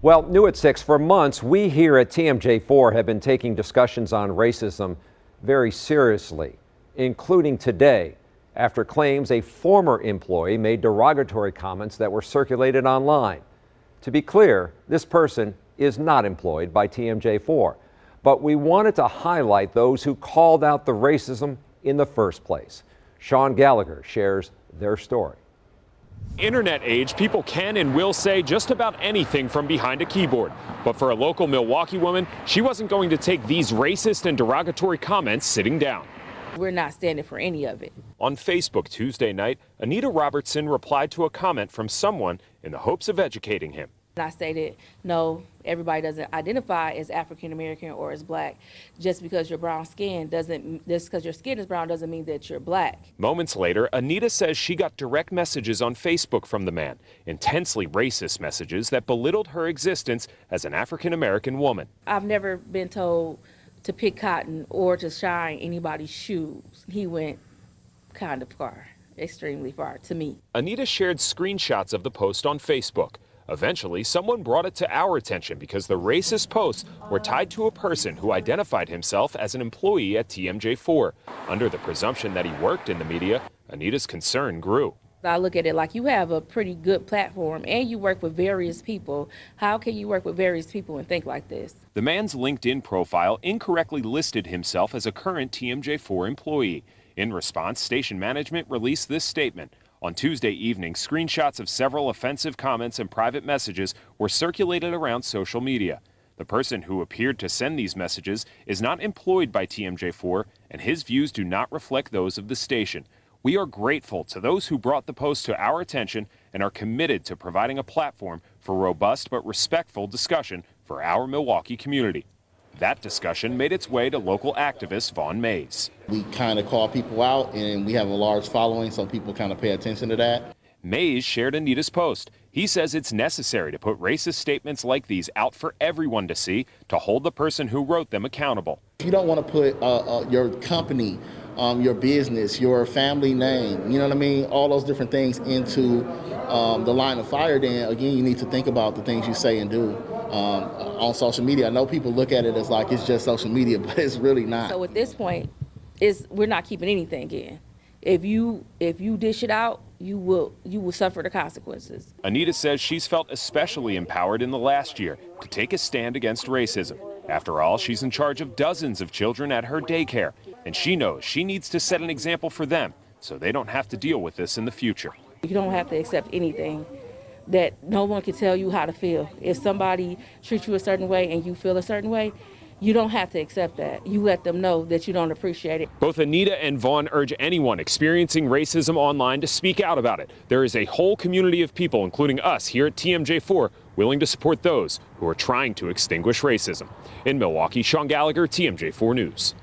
Well, new at 6, for months, we here at TMJ4 have been taking discussions on racism very seriously, including today, after claims a former employee made derogatory comments that were circulated online. To be clear, this person is not employed by TMJ4, but we wanted to highlight those who called out the racism in the first place. Sean Gallagher shares their story. Internet age, people can and will say just about anything from behind a keyboard. But for a local Milwaukee woman, she wasn't going to take these racist and derogatory comments sitting down. We're not standing for any of it. On Facebook Tuesday night, Anita Robertson replied to a comment from someone in the hopes of educating him. I stated, no, everybody doesn't identify as African American or as black. Just because you're brown skin just because your skin is brown doesn't mean that you're black. Moments later, Anita says she got direct messages on Facebook from the man, intensely racist messages that belittled her existence as an African American woman. I've never been told to pick cotton or to shine anybody's shoes. He went kind of far, extremely far to me. Anita shared screenshots of the post on Facebook. Eventually, someone brought it to our attention because the racist posts were tied to a person who identified himself as an employee at TMJ4. Under the presumption that he worked in the media, Anita's concern grew. I look at it like you have a pretty good platform and you work with various people. How can you work with various people and think like this? The man's LinkedIn profile incorrectly listed himself as a current TMJ4 employee. In response, station management released this statement. On Tuesday evening, screenshots of several offensive comments and private messages were circulated around social media. The person who appeared to send these messages is not employed by TMJ4, and his views do not reflect those of the station. We are grateful to those who brought the post to our attention and are committed to providing a platform for robust but respectful discussion for our Milwaukee community. That discussion made its way to local activist Vaughn Mays. We kind of call people out, and we have a large following, so people kind of pay attention to that. Mays shared Anita's post. He says it's necessary to put racist statements like these out for everyone to see to hold the person who wrote them accountable. You don't want to put your company, your business, your family name, you know what I mean, all those different things into the line of fire. Then again, you need to think about the things you say and do on social media. I know people look at it as like it's just social media, but it's really not. So at this point, we're not keeping anything in. If you dish it out, you will suffer the consequences. Anita says she's felt especially empowered in the last year to take a stand against racism. After all, she's in charge of dozens of children at her daycare, and she knows she needs to set an example for them so they don't have to deal with this in the future. You don't have to accept anything that no one can tell you how to feel. If somebody treats you a certain way and you feel a certain way, you don't have to accept that. You let them know that you don't appreciate it. Both Anita and Vaughn urge anyone experiencing racism online to speak out about it. There is a whole community of people, including us here at TMJ4, willing to support those who are trying to extinguish racism. In Milwaukee, Sean Gallagher, TMJ4 News.